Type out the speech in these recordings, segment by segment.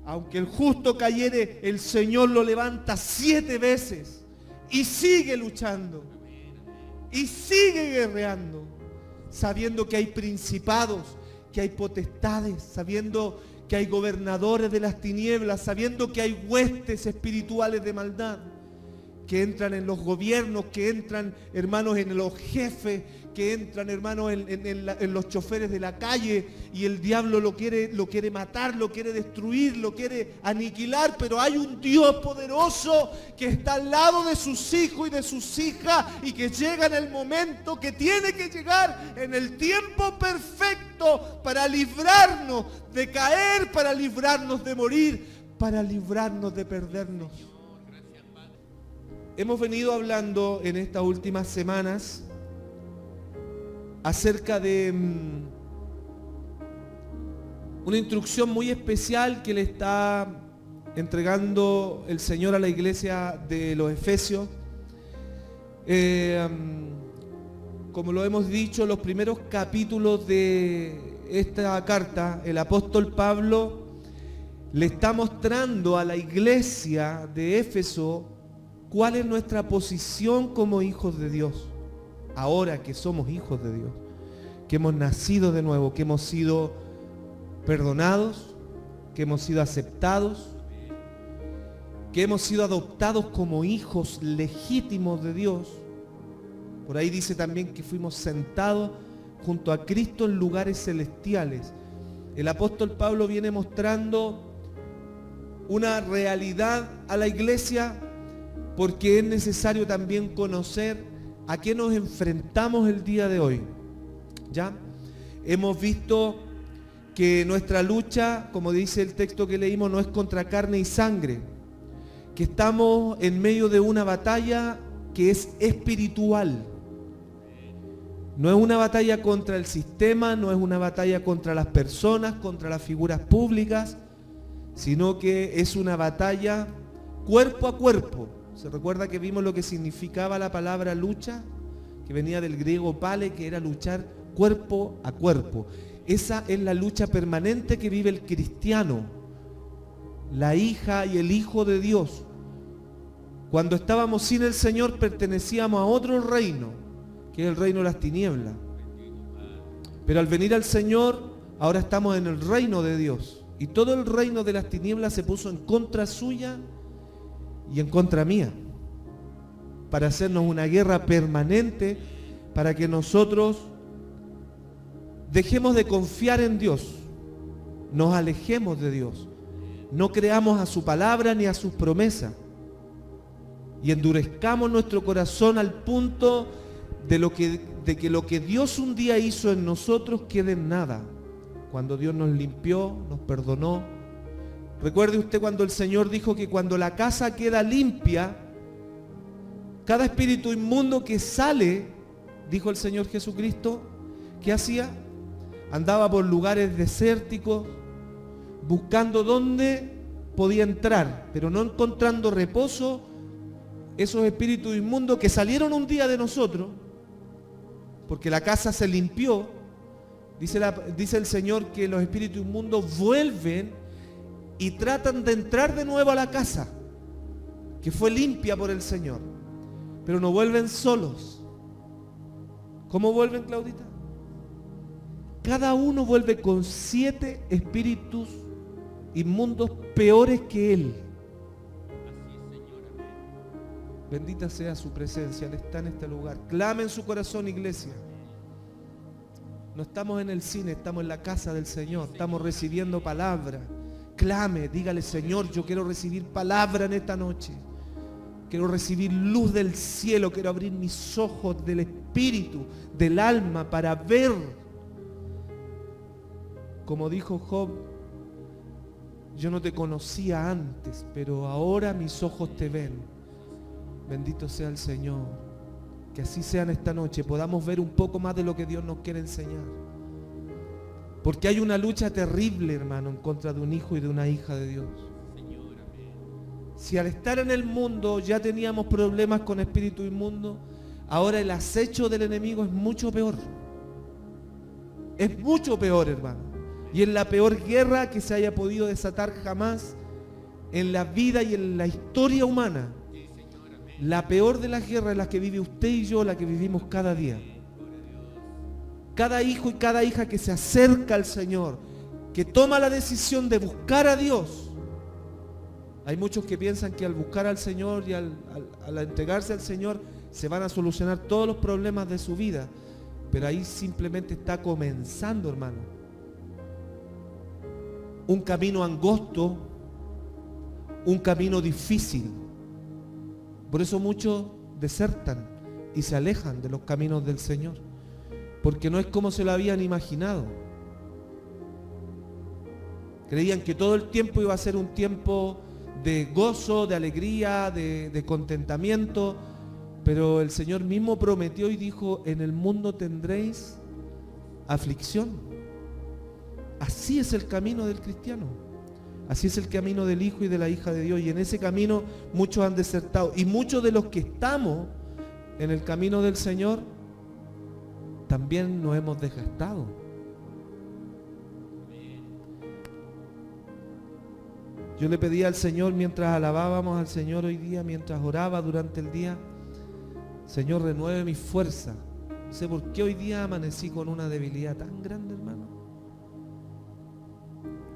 Aunque el justo cayere, el Señor lo levanta 7 veces y sigue luchando y sigue guerreando, sabiendo que hay principados, que hay potestades, sabiendo que hay gobernadores de las tinieblas, sabiendo que hay huestes espirituales de maldad, que entran en los gobiernos, que entran, hermanos, en los jefes, que entran, hermanos, en los choferes de la calle, y el diablo lo quiere matar, lo quiere destruir, lo quiere aniquilar, pero hay un Dios poderoso que está al lado de sus hijos y de sus hijas, y que llega en el momento que tiene que llegar, en el tiempo perfecto, para librarnos de caer, para librarnos de morir, para librarnos de perdernos. Hemos venido hablando en estas últimas semanas acerca de una instrucción muy especial que le está entregando el Señor a la iglesia de los Efesios. Como lo hemos dicho, los primeros capítulos de esta carta, el apóstol Pablo le está mostrando a la iglesia de Éfeso cuál es nuestra posición como hijos de Dios. Ahora que somos hijos de Dios, que hemos nacido de nuevo, que hemos sido perdonados, que hemos sido aceptados, que hemos sido adoptados como hijos legítimos de Dios. Por ahí dice también que fuimos sentados junto a Cristo en lugares celestiales. El apóstol Pablo viene mostrando una realidad a la iglesia, porque es necesario también conocer a qué nos enfrentamos el día de hoy. ¿Ya? Hemos visto que nuestra lucha, como dice el texto que leímos, no es contra carne y sangre, que estamos en medio de una batalla que es espiritual. No es una batalla contra el sistema, no es una batalla contra las personas, contra las figuras públicas, sino que es una batalla cuerpo a cuerpo. ¿Se recuerda que vimos lo que significaba la palabra lucha? Que venía del griego pale, que era luchar cuerpo a cuerpo. Esa es la lucha permanente que vive el cristiano, la hija y el hijo de Dios. Cuando estábamos sin el Señor pertenecíamos a otro reino, que es el reino de las tinieblas. Pero al venir al Señor, ahora estamos en el reino de Dios. Y todo el reino de las tinieblas se puso en contra suya y en contra mía, para hacernos una guerra permanente, para que nosotros dejemos de confiar en Dios, nos alejemos de Dios, no creamos a su palabra ni a sus promesas, y endurezcamos nuestro corazón al punto de que lo que Dios un día hizo en nosotros quede en nada. Cuando Dios nos limpió, nos perdonó. Recuerde usted cuando el Señor dijo que cuando la casa queda limpia, cada espíritu inmundo que sale, dijo el Señor Jesucristo, ¿qué hacía? Andaba por lugares desérticos, buscando dónde podía entrar, pero no encontrando reposo. Esos espíritus inmundos que salieron un día de nosotros, porque la casa se limpió, dice el Señor que los espíritus inmundos vuelven y tratan de entrar de nuevo a la casa que fue limpia por el Señor, pero no vuelven solos. ¿Cómo vuelven, Claudita? Cada uno vuelve con 7 espíritus inmundos peores que él. Bendita sea su presencia, Él está en este lugar. Clame en su corazón, iglesia. No estamos en el cine, estamos en la casa del Señor, estamos recibiendo palabra. Clame, dígale: Señor, yo quiero recibir palabra en esta noche. Quiero recibir luz del cielo, quiero abrir mis ojos del espíritu, del alma, para ver. Como dijo Job, yo no te conocía antes, pero ahora mis ojos te ven. Bendito sea el Señor. Que así sea en esta noche, podamos ver un poco más de lo que Dios nos quiere enseñar. Porque hay una lucha terrible, hermano, en contra de un hijo y de una hija de Dios. Si al estar en el mundo ya teníamos problemas con espíritu inmundo, ahora el acecho del enemigo es mucho peor. Es mucho peor, hermano. Y es la peor guerra que se haya podido desatar jamás en la vida y en la historia humana. La peor de las guerras es la que vive usted y yo, la que vivimos cada día. Cada hijo y cada hija que se acerca al Señor, que toma la decisión de buscar a Dios. Hay muchos que piensan que al buscar al Señor y al entregarse al Señor se van a solucionar todos los problemas de su vida. Pero ahí simplemente está comenzando, hermano. Un camino angosto, un camino difícil. Por eso muchos desertan y se alejan de los caminos del Señor, porque no es como se lo habían imaginado. Creían que todo el tiempo iba a ser un tiempo de gozo, de alegría, de contentamiento, pero el Señor mismo prometió y dijo: en el mundo tendréis aflicción. Así es el camino del cristiano, así es el camino del hijo y de la hija de Dios, y en ese camino muchos han desertado, y muchos de los que estamos en el camino del Señor también nos hemos desgastado. Yo le pedí al Señor mientras alabábamos al Señor hoy día, mientras oraba durante el día: Señor, renueve mi fuerza. No sé por qué hoy día amanecí con una debilidad tan grande, hermano.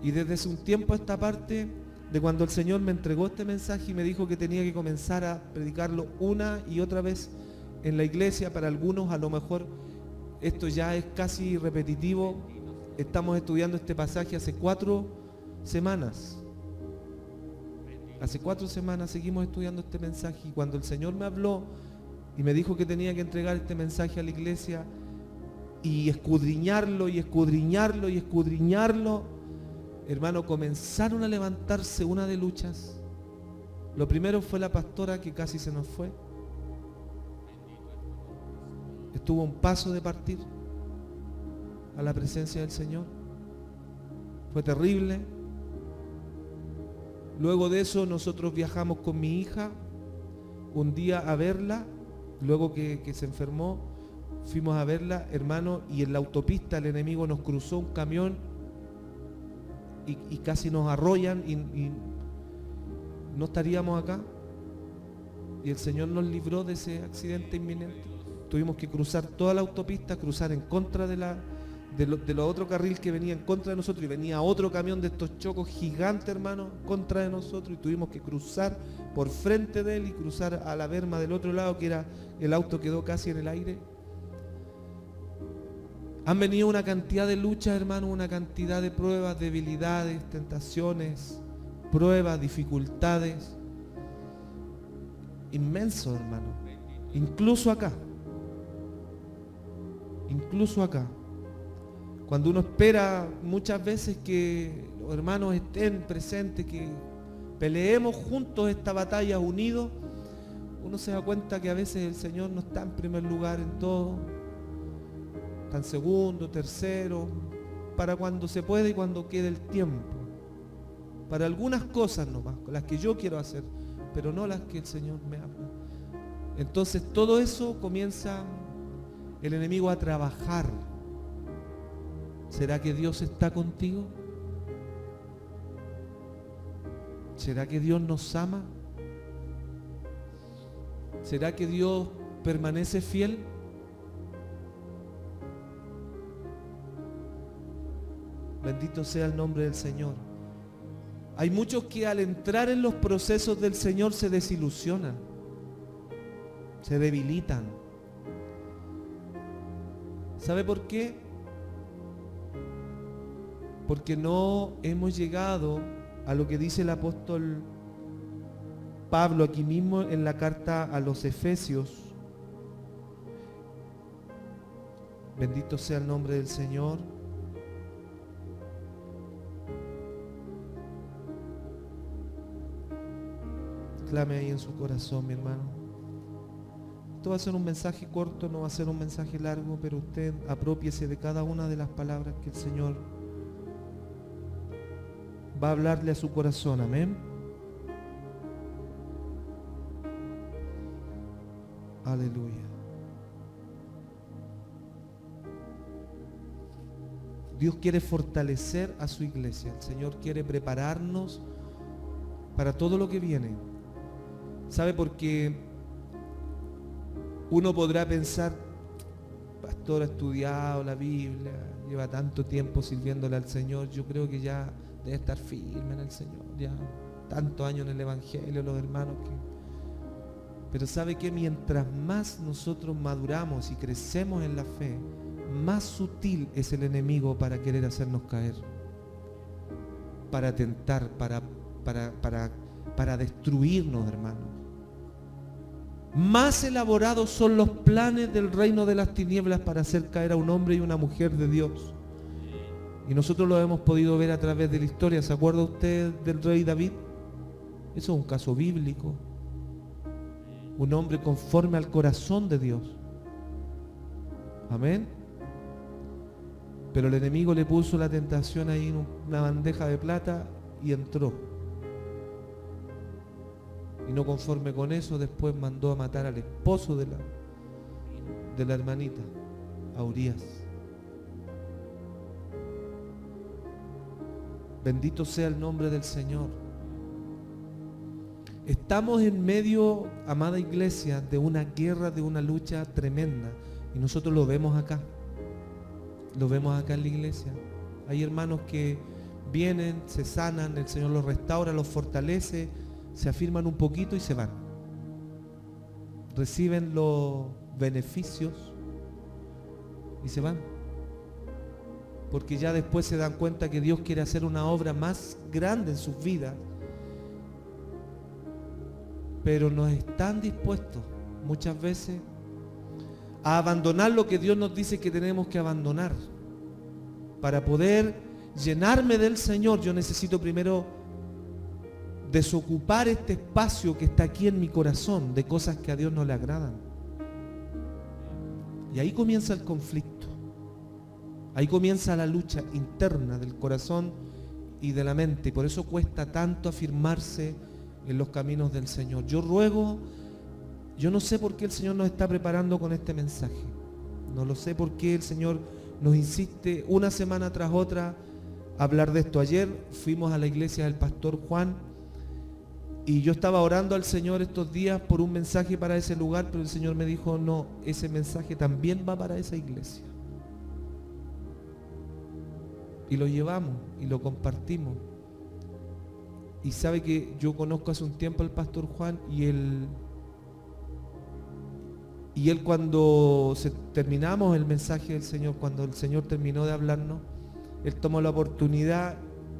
Y desde hace un tiempo a esta parte, de cuando el Señor me entregó este mensaje y me dijo que tenía que comenzar a predicarlo una y otra vez en la iglesia, para algunos a lo mejor esto ya es casi repetitivo. Estamos estudiando este pasaje hace 4 semanas. Hace 4 semanas seguimos estudiando este mensaje, y cuando el Señor me habló y me dijo que tenía que entregar este mensaje a la iglesia y escudriñarlo y escudriñarlo y escudriñarlo, hermano, comenzaron a levantarse una de luchas. Lo primero fue la pastora, que casi se nos fue. Estuvo a un paso de partir a la presencia del Señor. Fue terrible. Luego de eso nosotros viajamos con mi hija un día a verla. Luego que se enfermó, fuimos a verla, hermano, y en la autopista el enemigo nos cruzó un camión y casi nos arrollan y no estaríamos acá. Y el Señor nos libró de ese accidente inminente. Tuvimos que cruzar toda la autopista, cruzar en contra de los otro carril que venía en contra de nosotros, y venía otro camión de estos chocos gigantes, hermano, contra de nosotros, y tuvimos que cruzar por frente de él y cruzar a la berma del otro lado, que era el auto, quedó casi en el aire. Han venido una cantidad de luchas, hermano, una cantidad de pruebas, debilidades, tentaciones, pruebas, dificultades, inmenso, hermano. Incluso acá, cuando uno espera muchas veces que los hermanos estén presentes, que peleemos juntos esta batalla unidos, uno se da cuenta que a veces el Señor no está en primer lugar en todo, está en segundo, tercero, para cuando se puede y cuando quede el tiempo, para algunas cosas nomás, las que yo quiero hacer, pero no las que el Señor me habla. Entonces todo eso comienza el enemigo a trabajar. ¿Será que Dios está contigo? ¿Será que Dios nos ama? ¿Será que Dios permanece fiel? Bendito sea el nombre del Señor. Hay muchos que al entrar en los procesos del Señor se desilusionan, se debilitan. ¿Sabe por qué? Porque no hemos llegado a lo que dice el apóstol Pablo aquí mismo en la carta a los Efesios. Bendito sea el nombre del Señor. Clame ahí en su corazón, mi hermano. Esto va a ser un mensaje corto, no va a ser un mensaje largo, pero usted aprópiese de cada una de las palabras que el Señor va a hablarle a su corazón. Amén. Aleluya. Dios quiere fortalecer a su iglesia. El Señor quiere prepararnos para todo lo que viene. ¿Sabe? Porque uno podrá pensar, pastor ha estudiado la Biblia, lleva tanto tiempo sirviéndole al Señor, yo creo que ya debe estar firme en el Señor, ya tantos años en el Evangelio, los hermanos que... Pero ¿sabe qué? Mientras más nosotros maduramos y crecemos en la fe, más sutil es el enemigo para querer hacernos caer, para tentar, para destruirnos, hermanos. Más elaborados son los planes del reino de las tinieblas para hacer caer a un hombre y una mujer de Dios. Y nosotros lo hemos podido ver a través de la historia. ¿Se acuerda usted del rey David? Eso es un caso bíblico. Un hombre conforme al corazón de Dios. Amén. Pero el enemigo le puso la tentación ahí en una bandeja de plata y entró. Y no conforme con eso, después mandó a matar al esposo de la hermanita, a Urías. Bendito sea el nombre del Señor. Estamos en medio, amada iglesia, de una guerra, de una lucha tremenda. Y nosotros lo vemos acá. Lo vemos acá en la iglesia. Hay hermanos que vienen, se sanan, el Señor los restaura, los fortalece, se afirman un poquito y se van. Reciben los beneficios y se van. Porque ya después se dan cuenta que Dios quiere hacer una obra más grande en sus vidas. Pero no están dispuestos muchas veces a abandonar lo que Dios nos dice que tenemos que abandonar. Para poder llenarme del Señor, yo necesito primero desocupar este espacio que está aquí en mi corazón de cosas que a Dios no le agradan. Y ahí comienza el conflicto. Ahí comienza la lucha interna del corazón y de la mente. Y por eso cuesta tanto afirmarse en los caminos del Señor. Yo ruego, yo no sé por qué el Señor nos está preparando con este mensaje. No lo sé por qué el Señor nos insiste una semana tras otra a hablar de esto. Ayer fuimos a la iglesia del pastor Juan y yo estaba orando al Señor estos días por un mensaje para ese lugar, pero el Señor me dijo, no, ese mensaje también va para esa iglesia. Y lo llevamos y lo compartimos. Y sabe que yo conozco hace un tiempo al pastor Juan y él cuando terminamos el mensaje del Señor, cuando el Señor terminó de hablarnos, él tomó la oportunidad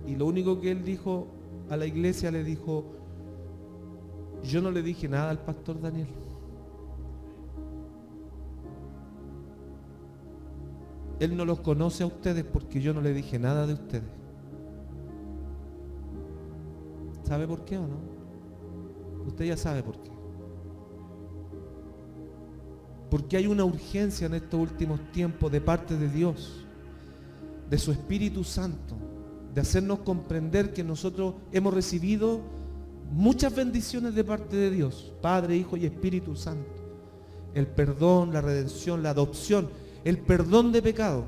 y lo único que él dijo a la iglesia, le dijo, yo no le dije nada al pastor Daniel. Él no los conoce a ustedes porque yo no le dije nada de ustedes. ¿Sabe por qué o no? Usted ya sabe por qué. Porque hay una urgencia en estos últimos tiempos de parte de Dios, de su Espíritu Santo, de hacernos comprender que nosotros hemos recibido muchas bendiciones de parte de Dios, Padre, Hijo y Espíritu Santo. El perdón, la redención, la adopción, el perdón de pecado.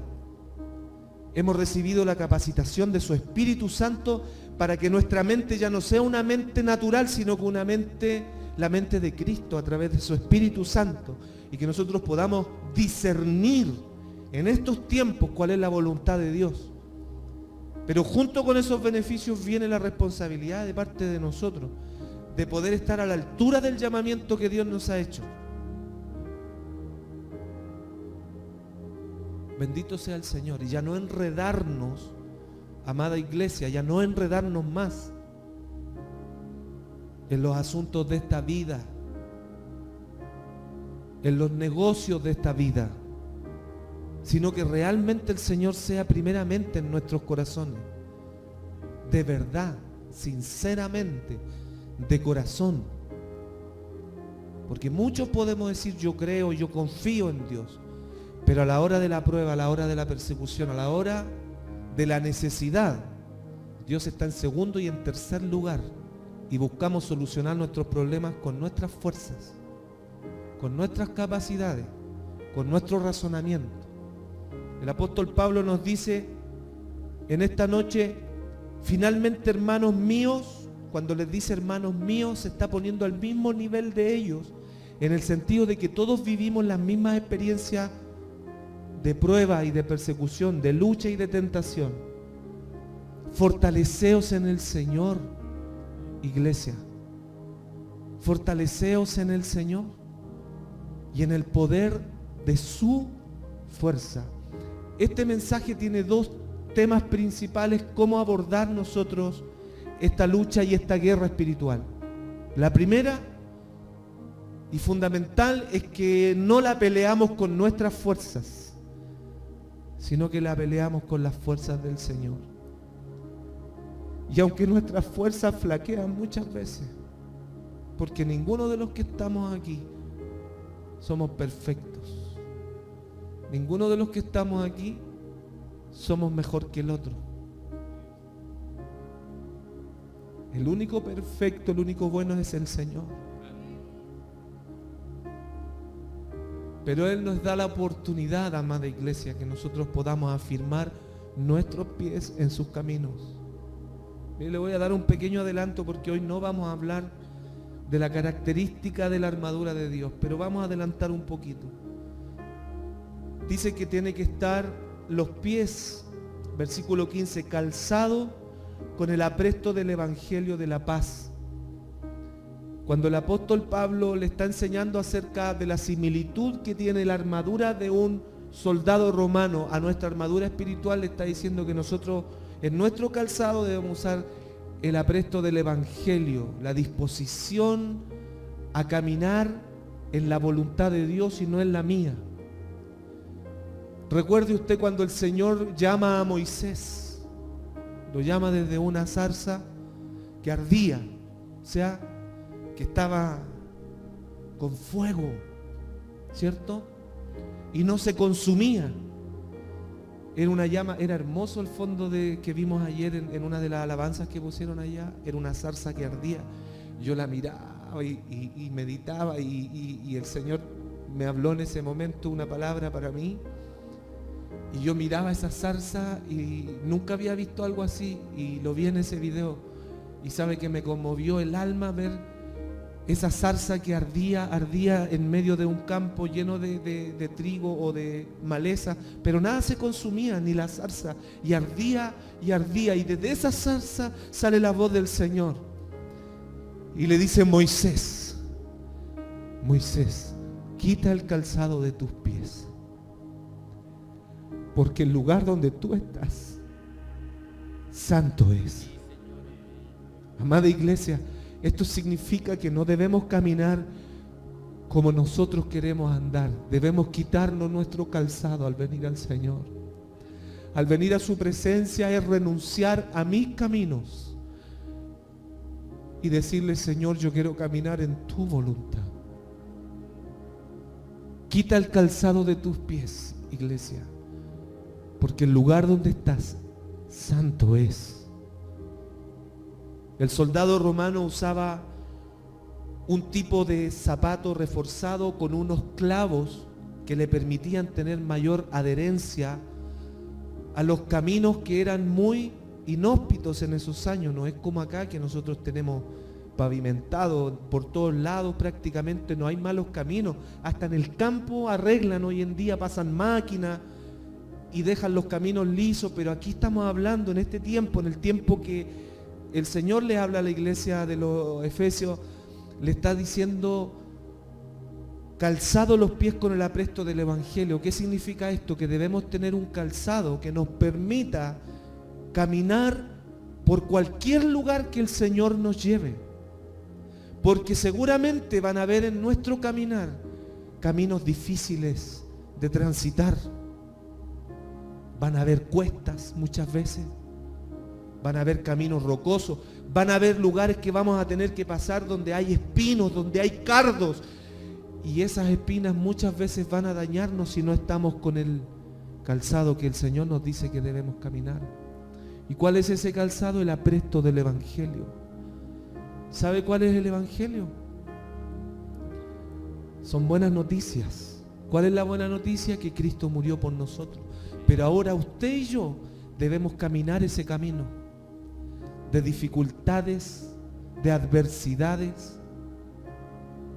Hemos recibido la capacitación de su Espíritu Santo para que nuestra mente ya no sea una mente natural, sino que la mente de Cristo a través de su Espíritu Santo, y que nosotros podamos discernir en estos tiempos cuál es la voluntad de Dios. Pero junto con esos beneficios viene la responsabilidad de parte de nosotros de poder estar a la altura del llamamiento que Dios nos ha hecho. Bendito sea el Señor. Y ya no enredarnos, amada iglesia, ya no enredarnos más en los asuntos de esta vida, en los negocios de esta vida, sino que realmente el Señor sea primeramente en nuestros corazones, de verdad, sinceramente, de corazón. Porque muchos podemos decir yo creo, yo confío en Dios, pero a la hora de la prueba, a la hora de la persecución, a la hora de la necesidad, Dios está en segundo y en tercer lugar, y buscamos solucionar nuestros problemas con nuestras fuerzas, con nuestras capacidades, con nuestro razonamiento. El apóstol Pablo nos dice en esta noche, finalmente, hermanos míos, cuando les dice hermanos míos, se está poniendo al mismo nivel de ellos, en el sentido de que todos vivimos las mismas experiencias de prueba y de persecución, de lucha y de tentación. Fortaleceos en el Señor, iglesia. Fortaleceos en el Señor y en el poder de su fuerza. Este mensaje tiene dos temas principales: cómo abordar nosotros esta lucha y esta guerra espiritual. La primera y fundamental es que no la peleamos con nuestras fuerzas, sino que la peleamos con las fuerzas del Señor. Y aunque nuestras fuerzas flaquean muchas veces, porque ninguno de los que estamos aquí somos perfectos, ninguno de los que estamos aquí somos mejor que el otro. El único perfecto, el único bueno es el Señor. Pero Él nos da la oportunidad, amada iglesia, que nosotros podamos afirmar nuestros pies en sus caminos. Y le voy a dar un pequeño adelanto, porque hoy no vamos a hablar de la característica de la armadura de Dios, pero vamos a adelantar un poquito. Dice que tiene que estar los pies, versículo 15, calzado con el apresto del Evangelio de la paz. Cuando el apóstol Pablo le está enseñando acerca de la similitud que tiene la armadura de un soldado romano a nuestra armadura espiritual, le está diciendo que nosotros en nuestro calzado debemos usar el apresto del Evangelio, la disposición a caminar en la voluntad de Dios y no en la mía. Recuerde usted cuando el Señor llama a Moisés, lo llama desde una zarza que ardía, o sea, que estaba con fuego, ¿cierto? Y no se consumía. Era una llama, era hermoso el fondo que vimos ayer en una de las alabanzas que pusieron allá. Era una zarza que ardía. Yo la miraba y meditaba y el Señor me habló en ese momento una palabra para mí. Y yo miraba esa zarza y nunca había visto algo así, y lo vi en ese video. Y sabe que me conmovió el alma ver esa zarza que ardía en medio de un campo lleno de trigo o de maleza, pero nada se consumía, ni la zarza, y ardía, y desde esa zarza sale la voz del Señor y le dice: Moisés, Moisés, quita el calzado de tus pies, porque el lugar donde tú estás santo es. Amada iglesia, esto significa que no debemos caminar como nosotros queremos andar. Debemos quitarnos nuestro calzado al venir al Señor. Al venir a su presencia es renunciar a mis caminos y decirle: Señor, yo quiero caminar en tu voluntad. Quita el calzado de tus pies, iglesia, porque el lugar donde estás santo es. El soldado romano usaba un tipo de zapato reforzado con unos clavos que le permitían tener mayor adherencia a los caminos que eran muy inhóspitos en esos años. No es como acá, que nosotros tenemos pavimentado por todos lados, prácticamente no hay malos caminos. Hasta en el campo arreglan hoy en día, pasan máquinas y dejan los caminos lisos, pero aquí estamos hablando en este tiempo, en el tiempo que el Señor le habla a la iglesia de los Efesios, le está diciendo: calzado los pies con el apresto del Evangelio. ¿Qué significa esto? Que debemos tener un calzado que nos permita caminar por cualquier lugar que el Señor nos lleve, porque seguramente van a haber en nuestro caminar caminos difíciles de transitar, van a haber cuestas muchas veces, van a haber caminos rocosos, van a haber lugares que vamos a tener que pasar donde hay espinos, donde hay cardos, y esas espinas muchas veces van a dañarnos si no estamos con el calzado que el Señor nos dice que debemos caminar. ¿Y cuál es ese calzado? El apresto del Evangelio. ¿Sabe cuál es el Evangelio? Son buenas noticias. ¿Cuál es la buena noticia? Que Cristo murió por nosotros. Pero ahora usted y yo debemos caminar ese camino de dificultades, de adversidades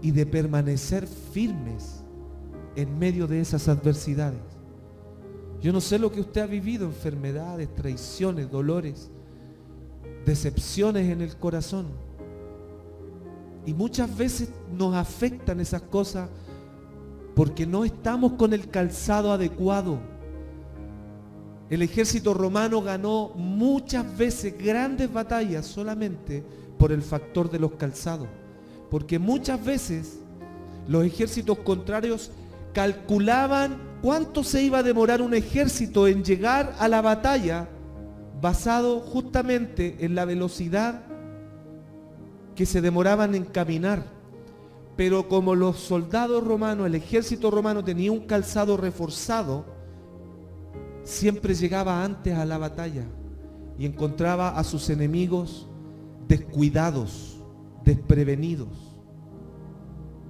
y de permanecer firmes en medio de esas adversidades. Yo no sé lo que usted ha vivido, enfermedades, traiciones, dolores, decepciones en el corazón. Y muchas veces nos afectan esas cosas porque no estamos con el calzado adecuado. El ejército romano ganó muchas veces grandes batallas solamente por el factor de los calzados. Porque muchas veces los ejércitos contrarios calculaban cuánto se iba a demorar un ejército en llegar a la batalla basado justamente en la velocidad que se demoraban en caminar. Pero como los soldados romanos, el ejército romano tenía un calzado reforzado, siempre llegaba antes a la batalla y encontraba a sus enemigos descuidados, desprevenidos.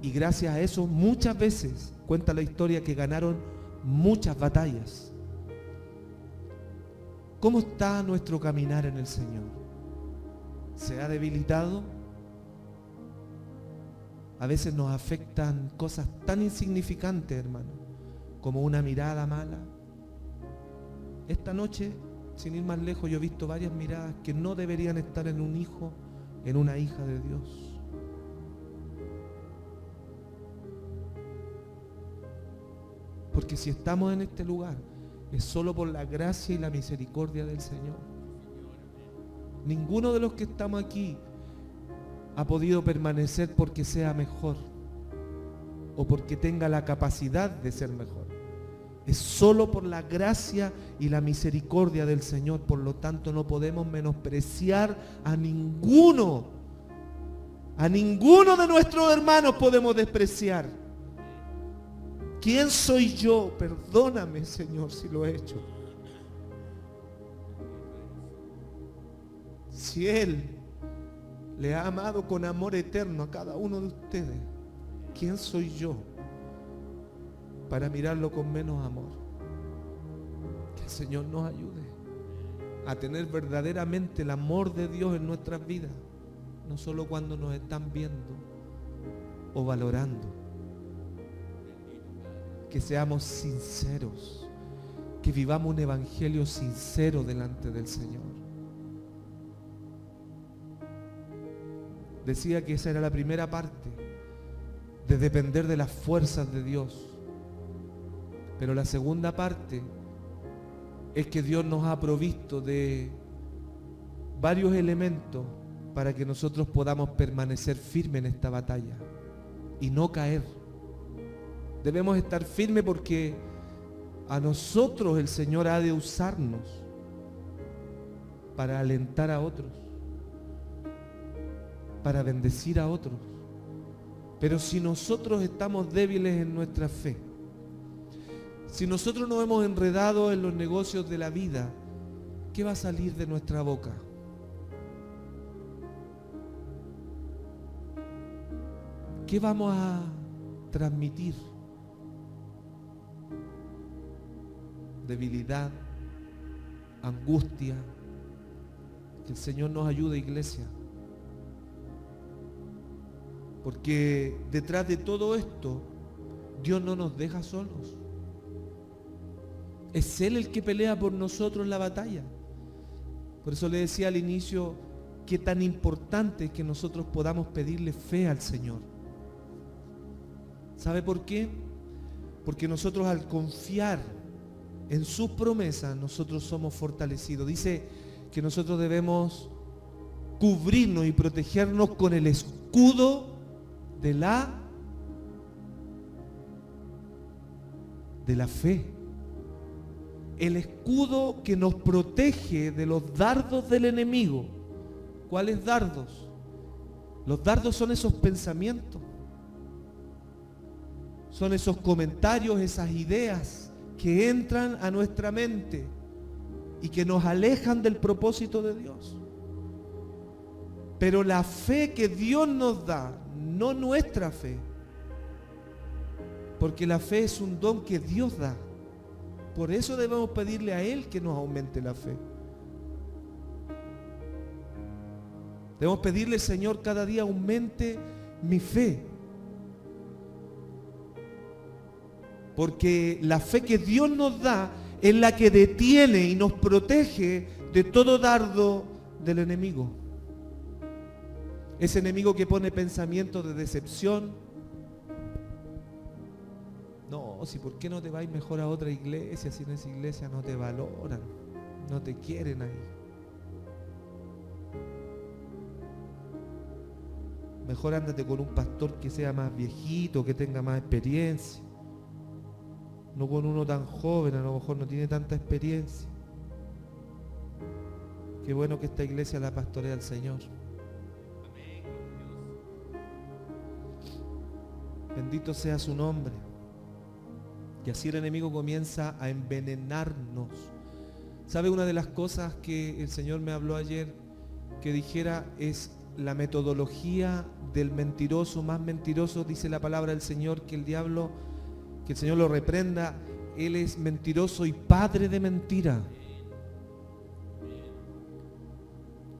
Y gracias a eso muchas veces cuenta la historia que ganaron muchas batallas. ¿Cómo está nuestro caminar en el Señor? ¿Se ha debilitado? A veces nos afectan cosas tan insignificantes, hermano, como una mirada mala. Esta noche, sin ir más lejos, yo he visto varias miradas que no deberían estar en un hijo, en una hija de Dios. Porque si estamos en este lugar, es solo por la gracia y la misericordia del Señor. Ninguno de los que estamos aquí ha podido permanecer porque sea mejor o porque tenga la capacidad de ser mejor. Es solo por la gracia y la misericordia del Señor. Por lo tanto, no podemos menospreciar a ninguno. A ninguno de nuestros hermanos podemos despreciar. ¿Quién soy yo? Perdóname, Señor, si lo he hecho. Si Él le ha amado con amor eterno a cada uno de ustedes, ¿quién soy yo para mirarlo con menos amor? Que el Señor nos ayude a tener verdaderamente el amor de Dios en nuestras vidas, no solo cuando nos están viendo o valorando. Que seamos sinceros, que vivamos un evangelio sincero delante del Señor. Decía que esa era la primera parte, de depender de las fuerzas de Dios. Pero la segunda parte es que Dios nos ha provisto de varios elementos para que nosotros podamos permanecer firmes en esta batalla y no caer. Debemos estar firmes porque a nosotros el Señor ha de usarnos para alentar a otros, para bendecir a otros. Pero si nosotros estamos débiles en nuestra fe, si nosotros nos hemos enredado en los negocios de la vida, ¿qué va a salir de nuestra boca? ¿Qué vamos a transmitir? Debilidad, angustia. Que el Señor nos ayude, iglesia. Porque detrás de todo esto, Dios no nos deja solos. Es Él el que pelea por nosotros la batalla. Por eso le decía al inicio, qué tan importante es que nosotros podamos pedirle fe al Señor. ¿Sabe por qué? Porque nosotros al confiar en sus promesas, nosotros somos fortalecidos. Dice que nosotros debemos cubrirnos y protegernos con el escudo de la fe. El escudo que nos protege de los dardos del enemigo. ¿Cuáles dardos? Los dardos son esos pensamientos. Son esos comentarios, esas ideas que entran a nuestra mente y que nos alejan del propósito de Dios. Pero la fe que Dios nos da, no nuestra fe, porque la fe es un don que Dios da. Por eso debemos pedirle a Él que nos aumente la fe. Debemos pedirle, Señor, cada día aumente mi fe. Porque la fe que Dios nos da es la que detiene y nos protege de todo dardo del enemigo. Ese enemigo que pone pensamientos de decepción. No, si ¿por qué no te vas mejor a otra iglesia? Si en esa iglesia no te valoran, no te quieren ahí. Mejor ándate con un pastor que sea más viejito, que tenga más experiencia. No con uno tan joven, a lo mejor no tiene tanta experiencia. Qué bueno que esta iglesia la pastorea el Señor. Bendito sea su nombre. Y así el enemigo comienza a envenenarnos. ¿Sabe? Una de las cosas que el Señor me habló ayer que dijera es la metodología del mentiroso, más mentiroso, dice la palabra del Señor, que el diablo, que el Señor lo reprenda, él es mentiroso y padre de mentira.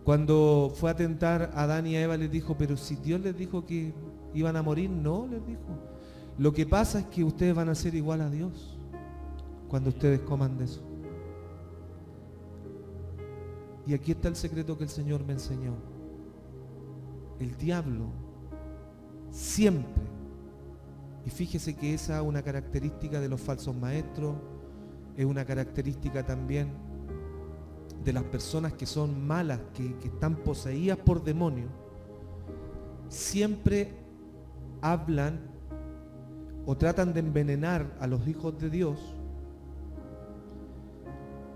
Cuando fue a tentar a Adán y a Eva les dijo, pero si Dios les dijo que iban a morir, no, les dijo. Lo que pasa es que ustedes van a ser igual a Dios cuando ustedes coman de eso. Y aquí está el secreto que el Señor me enseñó. El diablo siempre, y fíjese que esa es una característica de los falsos maestros, es una característica también de las personas que son malas, que están poseídas por demonios, siempre hablan o tratan de envenenar a los hijos de Dios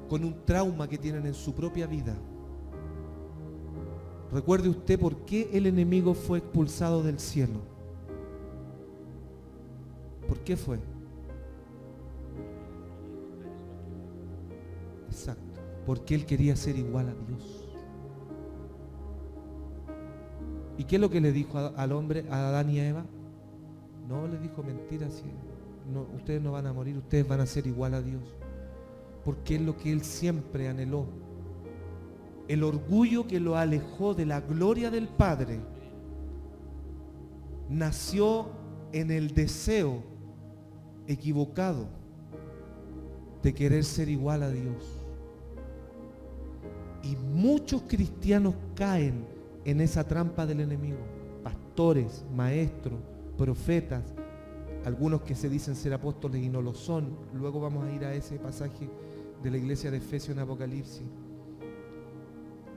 con un trauma que tienen en su propia vida. Recuerde usted por qué el enemigo fue expulsado del cielo. ¿Por qué fue? Exacto. Porque él quería ser igual a Dios. ¿Y qué es lo que le dijo al hombre, a Adán y a Eva? No, le dijo mentiras. No, ustedes no van a morir, ustedes van a ser igual a Dios. Porque es lo que él siempre anheló. El orgullo que lo alejó de la gloria del Padre nació en el deseo equivocado de querer ser igual a Dios. Y muchos cristianos caen en esa trampa del enemigo. Pastores, maestros, profetas, algunos que se dicen ser apóstoles y no lo son. Luego vamos a ir a ese pasaje de la iglesia de Efesios en Apocalipsis.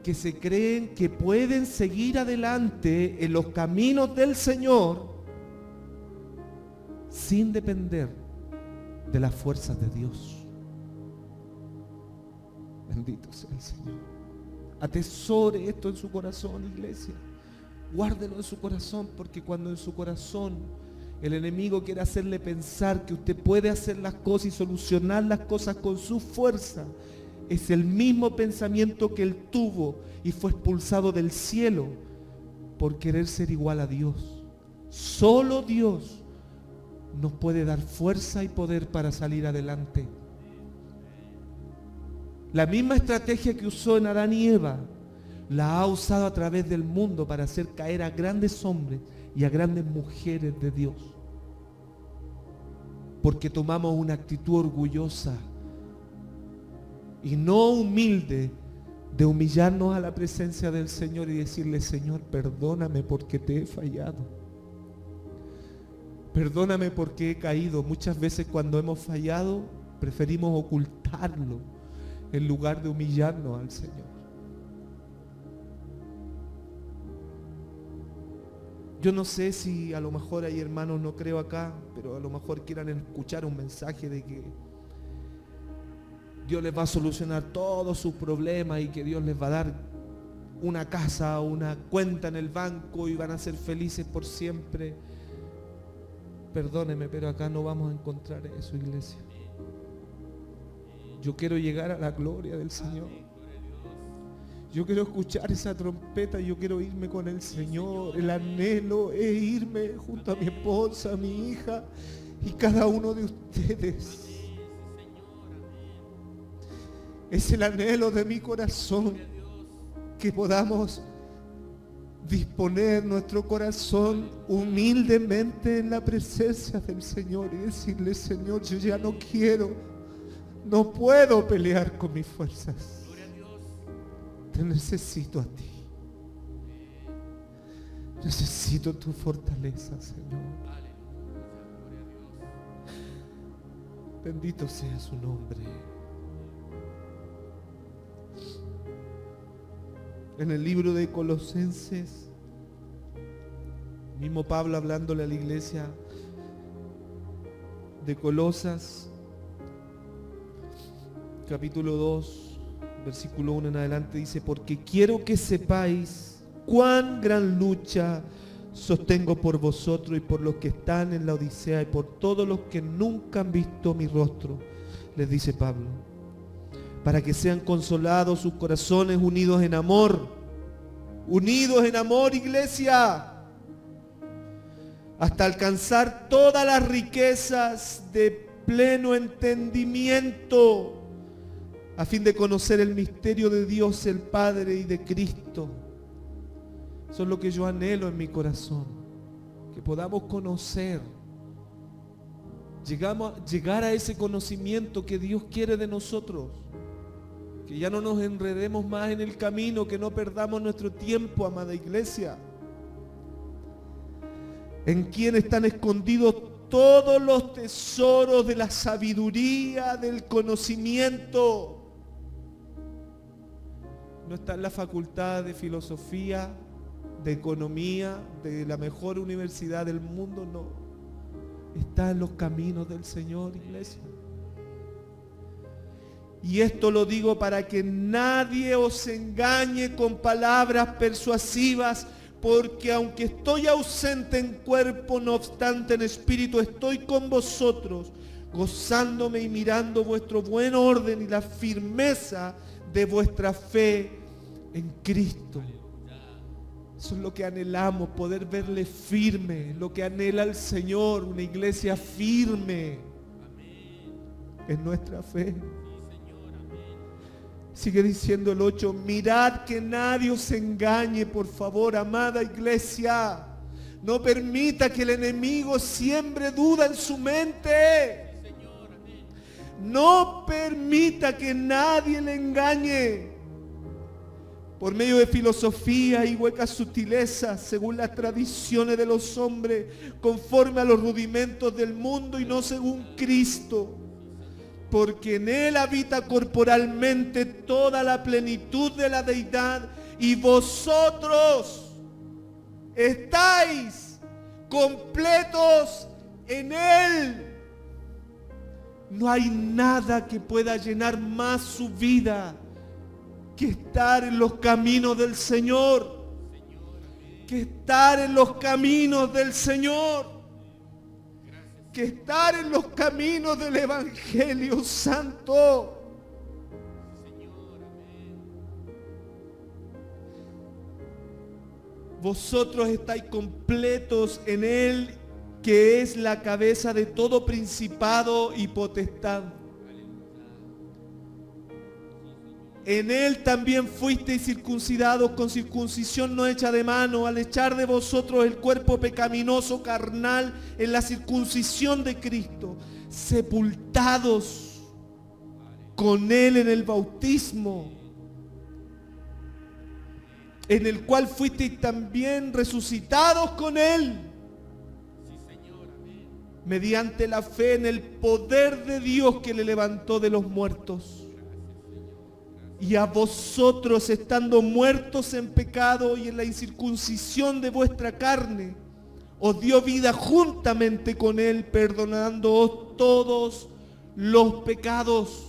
Que se creen que pueden seguir adelante en los caminos del Señor sin depender de las fuerzas de Dios. Bendito sea el Señor. Atesore esto en su corazón, iglesia. Guárdelo en su corazón, porque cuando en su corazón el enemigo quiere hacerle pensar que usted puede hacer las cosas y solucionar las cosas con su fuerza, es el mismo pensamiento que él tuvo y fue expulsado del cielo por querer ser igual a Dios. Solo Dios nos puede dar fuerza y poder para salir adelante. La misma estrategia que usó en Adán y Eva, la ha usado a través del mundo para hacer caer a grandes hombres y a grandes mujeres de Dios. Porque tomamos una actitud orgullosa y no humilde de humillarnos a la presencia del Señor y decirle, Señor, perdóname porque te he fallado. Perdóname porque he caído. Muchas veces cuando hemos fallado, preferimos ocultarlo en lugar de humillarnos al Señor. Yo no sé si a lo mejor hay hermanos, no creo acá, pero a lo mejor quieran escuchar un mensaje de que Dios les va a solucionar todos sus problemas y que Dios les va a dar una casa, una cuenta en el banco y van a ser felices por siempre. Perdóneme, pero acá no vamos a encontrar eso, iglesia. Yo quiero llegar a la gloria del Señor. Yo quiero escuchar esa trompeta, yo quiero irme con el Señor. El anhelo es irme junto a mi esposa, a mi hija y cada uno de ustedes. Es el anhelo de mi corazón que podamos disponer nuestro corazón humildemente en la presencia del Señor y decirle: Señor, yo ya no quiero, no puedo pelear con mis fuerzas. Te necesito a ti. Necesito tu fortaleza, Señor. Bendito sea su nombre. En el libro de Colosenses, mismo Pablo hablándole a la iglesia de Colosas, capítulo 2, versículo 1 en adelante, dice: porque quiero que sepáis cuán gran lucha sostengo por vosotros y por los que están en la Odisea y por todos los que nunca han visto mi rostro, les dice Pablo, para que sean consolados sus corazones unidos en amor, iglesia, hasta alcanzar todas las riquezas de pleno entendimiento, a fin de conocer el misterio de Dios el Padre y de Cristo. Eso es lo que yo anhelo en mi corazón, que podamos conocer, llegar a ese conocimiento que Dios quiere de nosotros, que ya no nos enredemos más en el camino, que no perdamos nuestro tiempo, amada iglesia. En quien están escondidos todos los tesoros de la sabiduría, del conocimiento. No está en la facultad de filosofía, de economía, de la mejor universidad del mundo, no. Está en los caminos del Señor, iglesia. Y esto lo digo para que nadie os engañe con palabras persuasivas, porque aunque estoy ausente en cuerpo, no obstante en espíritu estoy con vosotros, gozándome y mirando vuestro buen orden y la firmeza de vuestra fe en Cristo. Eso es lo que anhelamos, poder verle firme, lo que anhela el Señor, una iglesia firme en nuestra fe. Sigue diciendo el 8, mirad que nadie os engañe, por favor, amada iglesia. No permita que el enemigo siembre duda en su mente. No permita que nadie le engañe por medio de filosofía y huecas sutilezas, según las tradiciones de los hombres, conforme a los rudimentos del mundo y no según Cristo. Porque en Él habita corporalmente toda la plenitud de la deidad, y vosotros estáis completos en Él. No hay nada que pueda llenar más su vida que estar en los caminos del Señor, que estar en los caminos del Señor, que estar en los caminos del Evangelio Santo. Vosotros estáis completos en Él, que es la cabeza de todo principado y potestad. En Él también fuisteis circuncidados con circuncisión no hecha de mano, al echar de vosotros el cuerpo pecaminoso carnal en la circuncisión de Cristo, sepultados con Él en el bautismo, en el cual fuisteis también resucitados con Él, mediante la fe en el poder de Dios que le levantó de los muertos. Y a vosotros, estando muertos en pecado y en la incircuncisión de vuestra carne, os dio vida juntamente con Él, perdonándoos todos los pecados.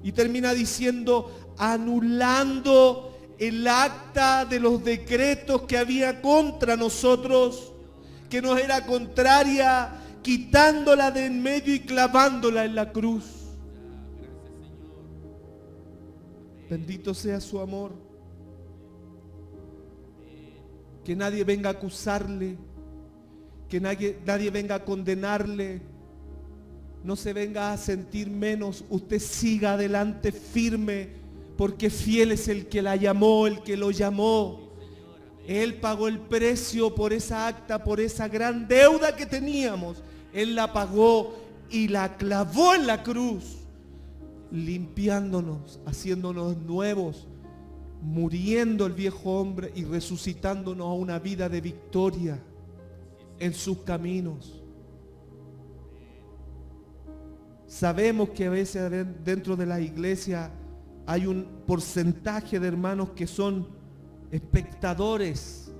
Y termina diciendo, anulando el acta de los decretos que había contra nosotros, que nos era contraria, quitándola de en medio y clavándola en la cruz. Bendito sea su amor. Que nadie venga a acusarle, que nadie venga a condenarle, no se venga a sentir menos. Usted siga adelante firme, porque fiel es el que la llamó, el que lo llamó. Él pagó el precio por esa acta, por esa gran deuda que teníamos. Él la pagó y la clavó en la cruz, limpiándonos, haciéndonos nuevos, muriendo el viejo hombre y resucitándonos a una vida de victoria en sus caminos. Sabemos que a veces dentro de la iglesia hay un porcentaje de hermanos que son espectadores,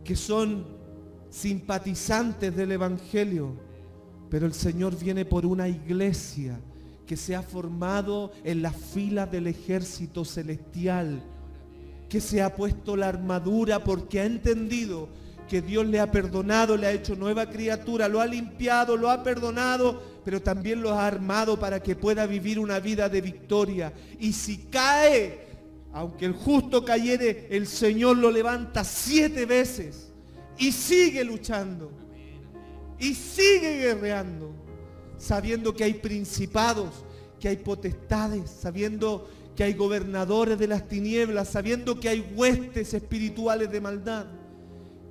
que son simpatizantes del Evangelio, pero el Señor viene por una iglesia que se ha formado en las filas del ejército celestial, que se ha puesto la armadura porque ha entendido que Dios le ha perdonado, le ha hecho nueva criatura, lo ha limpiado, lo ha perdonado, pero también lo ha armado para que pueda vivir una vida de victoria. Y si cae, aunque el justo cayere, el Señor lo levanta 7 veces y sigue luchando y sigue guerreando, sabiendo que hay principados, que hay potestades, sabiendo que hay gobernadores de las tinieblas, sabiendo que hay huestes espirituales de maldad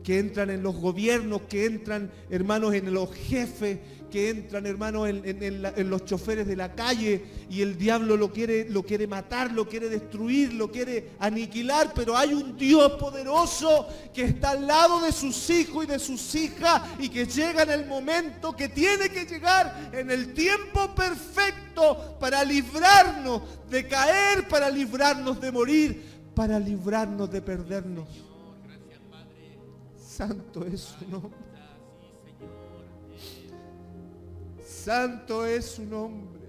que entran en los gobiernos, que entran, hermanos, en los jefes, que entran, hermanos, en los choferes de la calle, y el diablo lo quiere matar, lo quiere destruir, lo quiere aniquilar, pero hay un Dios poderoso que está al lado de sus hijos y de sus hijas, y que llega en el momento que tiene que llegar, en el tiempo perfecto, para librarnos de caer, para librarnos de morir, para librarnos de perdernos. Santo es su nombre. Santo es su nombre.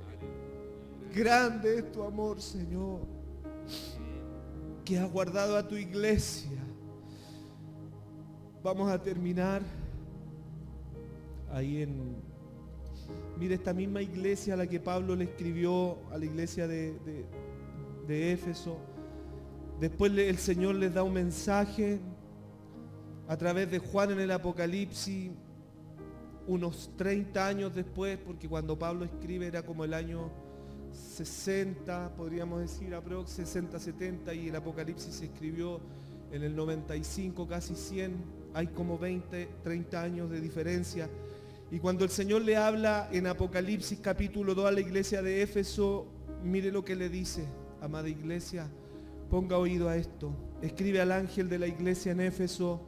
Grande es tu amor, Señor, que has guardado a tu iglesia. Vamos a terminar ahí mire, esta misma iglesia a la que Pablo le escribió, a la iglesia de Éfeso. Después el Señor les da un mensaje a través de Juan en el Apocalipsis, unos 30 años después, porque cuando Pablo escribe era como el año 60, podríamos decir, aproximadamente 60, 70, y el Apocalipsis se escribió en el 95, casi 100, hay como 20, 30 años de diferencia. Y cuando el Señor le habla en Apocalipsis capítulo 2 a la iglesia de Éfeso, mire lo que le dice: amada iglesia, ponga oído a esto. Escribe al ángel de la iglesia en Éfeso: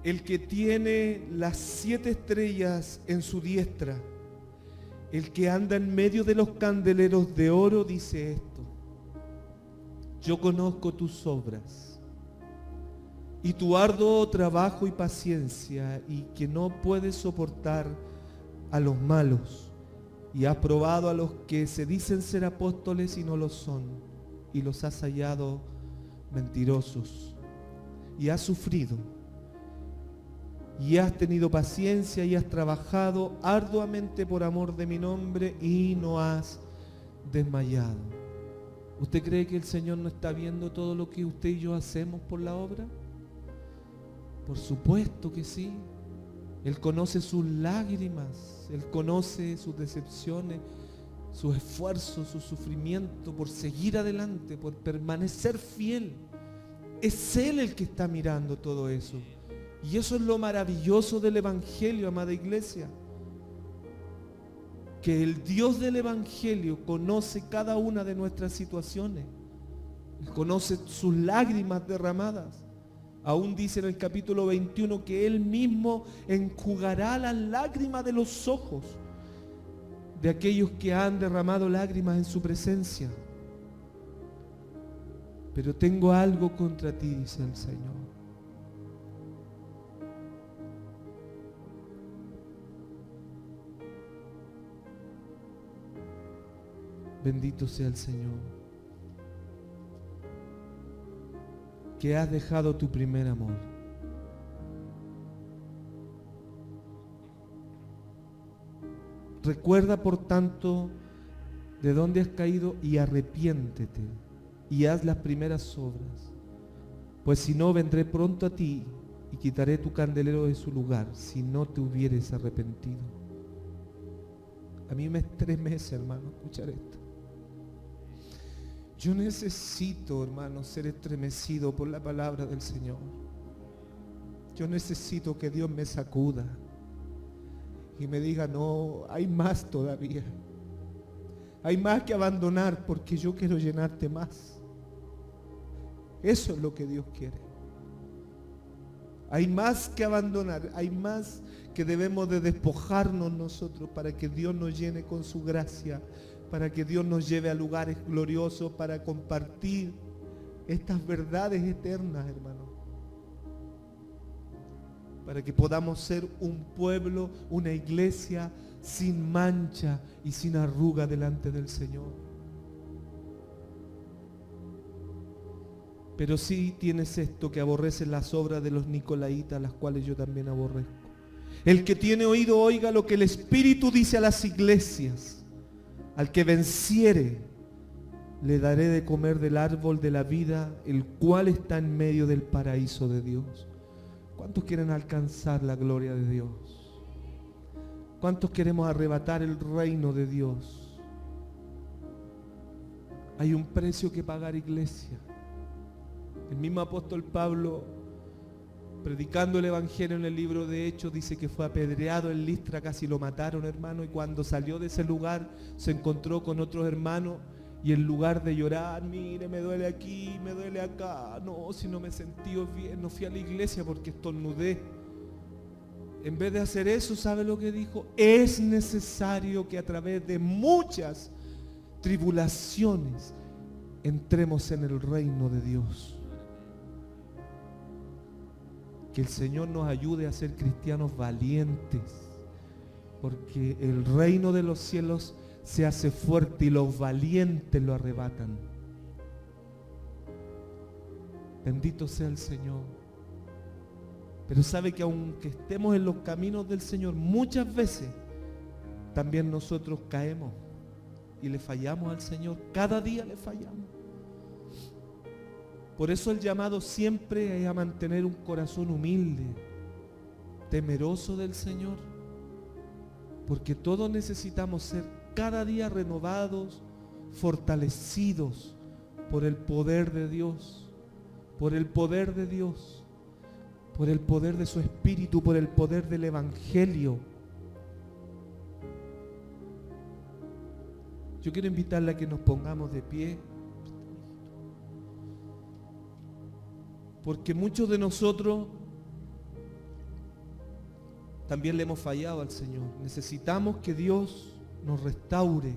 el que tiene las 7 estrellas en su diestra, el que anda en medio de los candeleros de oro, dice esto: yo conozco tus obras y tu arduo trabajo y paciencia, y que no puedes soportar a los malos, y has probado a los que se dicen ser apóstoles y no lo son, y los has hallado mentirosos, y has sufrido, y has tenido paciencia, y has trabajado arduamente por amor de mi nombre, y no has desmayado. ¿Usted cree que el Señor no está viendo todo lo que usted y yo hacemos por la obra? Por supuesto que sí. Él conoce sus lágrimas, Él conoce sus decepciones, sus esfuerzos, su sufrimiento por seguir adelante, por permanecer fiel. Es Él el que está mirando todo eso. Y eso es lo maravilloso del Evangelio, amada iglesia. Que el Dios del Evangelio conoce cada una de nuestras situaciones. Él conoce sus lágrimas derramadas. Aún dice en el capítulo 21 que Él mismo enjugará las lágrimas de los ojos de aquellos que han derramado lágrimas en su presencia. Pero tengo algo contra ti, dice el Señor. Bendito sea el Señor, que has dejado tu primer amor. Recuerda, por tanto, de dónde has caído y arrepiéntete y haz las primeras obras. Pues si no, vendré pronto a ti y quitaré tu candelero de su lugar, si no te hubieres arrepentido. A mí me estremece, hermano, escuchar esto. Yo necesito, hermano, ser estremecido por la palabra del Señor. Yo necesito que Dios me sacuda y me diga, no, hay más todavía. Hay más que abandonar porque yo quiero llenarte más. Eso es lo que Dios quiere. Hay más que abandonar, hay más que debemos de despojarnos nosotros para que Dios nos llene con su gracia, para que Dios nos lleve a lugares gloriosos, para compartir estas verdades eternas, hermano. Para que podamos ser un pueblo, una iglesia sin mancha y sin arruga delante del Señor. Pero sí tienes esto, que aborreces las obras de los nicolaitas, las cuales yo también aborrezco. El que tiene oído oiga lo que el Espíritu dice a las iglesias. Al que venciere, le daré de comer del árbol de la vida, el cual está en medio del paraíso de Dios. ¿Cuántos quieren alcanzar la gloria de Dios? ¿Cuántos queremos arrebatar el reino de Dios? Hay un precio que pagar, iglesia. El mismo apóstol Pablo, predicando el Evangelio en el libro de Hechos, dice que fue apedreado en Listra, casi lo mataron, hermano, y cuando salió de ese lugar se encontró con otros hermanos y en lugar de llorar, mire, me duele aquí, me duele acá, no, si no me sentí bien, no fui a la iglesia porque estornudé. En vez de hacer eso, ¿sabe lo que dijo? Es necesario que a través de muchas tribulaciones entremos en el reino de Dios. Que el Señor nos ayude a ser cristianos valientes, porque el reino de los cielos se hace fuerte y los valientes lo arrebatan. Bendito sea el Señor. Pero sabe que aunque estemos en los caminos del Señor, muchas veces también nosotros caemos y le fallamos al Señor. Cada día le fallamos. Por eso el llamado siempre es a mantener un corazón humilde, temeroso del Señor, porque todos necesitamos ser cada día renovados, fortalecidos por el poder de Dios, por el poder de Dios, por el poder de su Espíritu, por el poder del Evangelio. Yo quiero invitarle a que nos pongamos de pie, porque muchos de nosotros también le hemos fallado al Señor. Necesitamos que Dios nos restaure,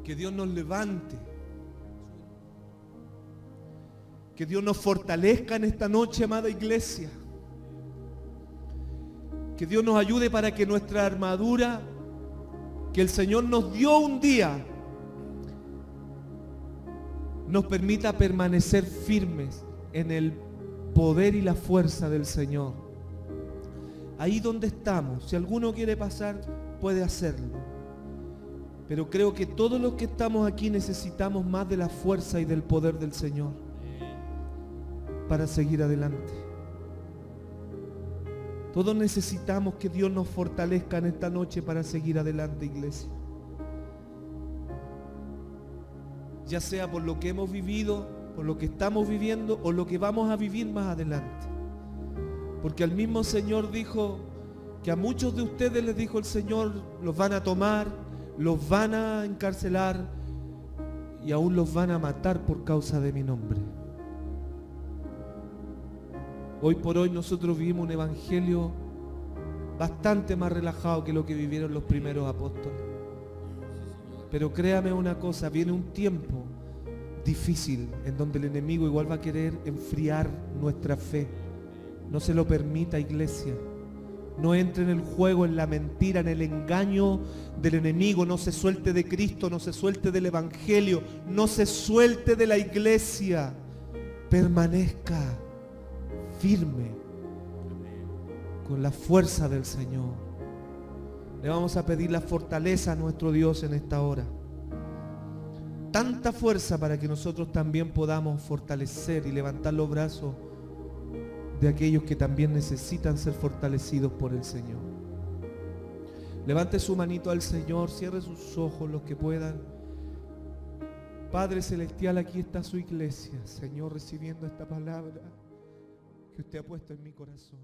que Dios nos levante, que Dios nos fortalezca en esta noche, amada iglesia. Que Dios nos ayude para que nuestra armadura, que el Señor nos dio un día, nos permita permanecer firmes en el poder y la fuerza del Señor. Ahí donde estamos, si alguno quiere pasar, puede hacerlo. Pero creo que todos los que estamos aquí necesitamos más de la fuerza y del poder del Señor para seguir adelante. Todos necesitamos que Dios nos fortalezca en esta noche para seguir adelante, iglesia. Ya sea por lo que hemos vivido, por lo que estamos viviendo o lo que vamos a vivir más adelante. Porque el mismo Señor dijo que a muchos de ustedes, les dijo el Señor, los van a tomar, los van a encarcelar y aún los van a matar por causa de mi nombre. Hoy por hoy nosotros vivimos un evangelio bastante más relajado que lo que vivieron los primeros apóstoles. Pero créame una cosa, viene un tiempo difícil en donde el enemigo igual va a querer enfriar nuestra fe. No se lo permita, iglesia. No entre en el juego, en la mentira, en el engaño del enemigo. No se suelte de Cristo, no se suelte del evangelio, no se suelte de la iglesia. Permanezca firme con la fuerza del Señor. Le vamos a pedir la fortaleza a nuestro Dios en esta hora. Tanta fuerza para que nosotros también podamos fortalecer y levantar los brazos de aquellos que también necesitan ser fortalecidos por el Señor. Levante su manito al Señor, cierre sus ojos los que puedan. Padre Celestial, aquí está su iglesia, Señor, recibiendo esta palabra que usted ha puesto en mi corazón.